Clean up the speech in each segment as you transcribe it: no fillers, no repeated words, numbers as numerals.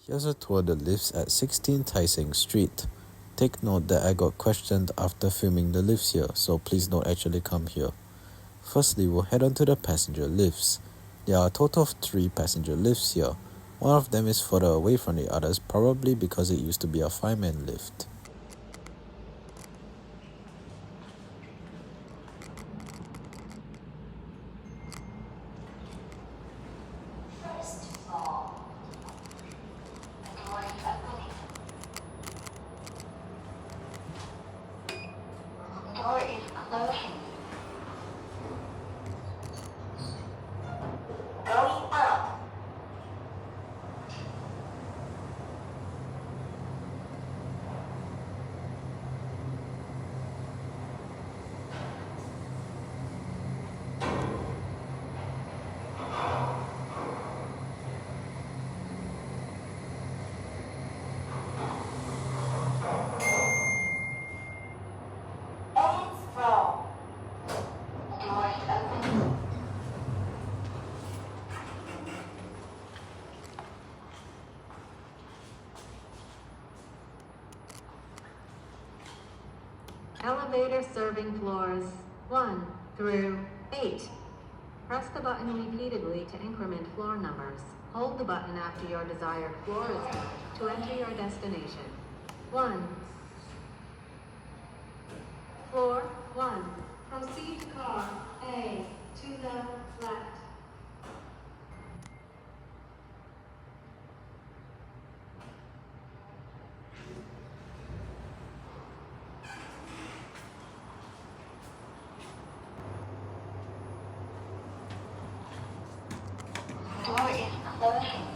Here's a tour of the lifts at 16 Tai Seng Street. Take note that I got questioned after filming the lifts here, so please don't actually come here. Firstly, we'll head on to the passenger lifts. There are a total of 3 passenger lifts here. One of them is further away from the others, probably because it used to be a Fireman lift. Door is closing. Going up. Eighth floor. Door is open. Elevator serving floors 1 through 8. Press the button repeatedly to increment floor numbers. Hold the button after your desired floor is met to enter your destination. 1. Floor 1. Proceed to car A to the left. Door is closing.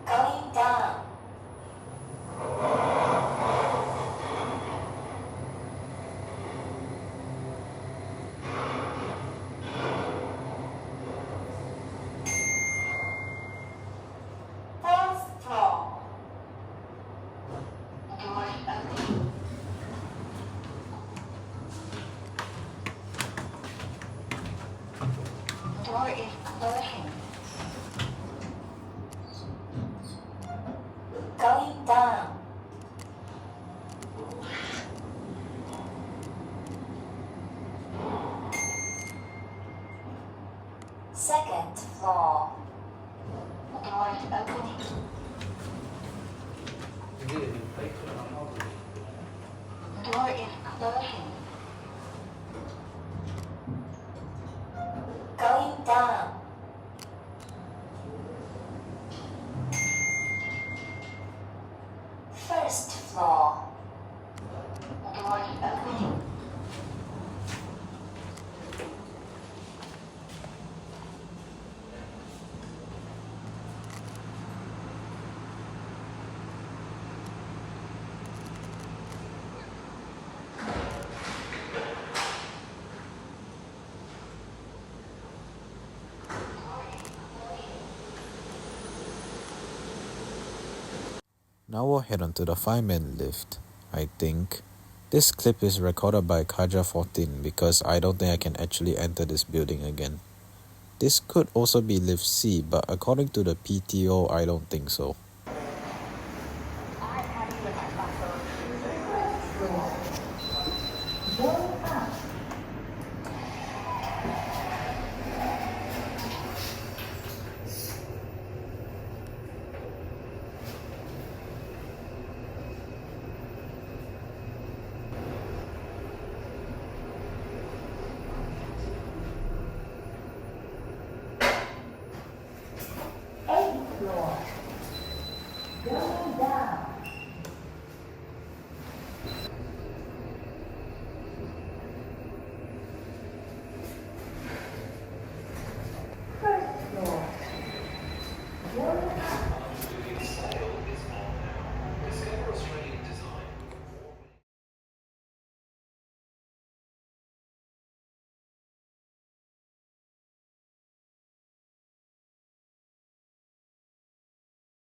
Going down. Fourth floor. Door is open. Door is closing. Going down. Second floor. Door is opening. Door is closing. Going down. First floor. Door is opening. Now we'll head on to the Fireman lift, I think. This clip is recorded by Kaja 14 because I don't think I can actually enter this building again. This could also be lift C, but according to the PTO, I don't think so.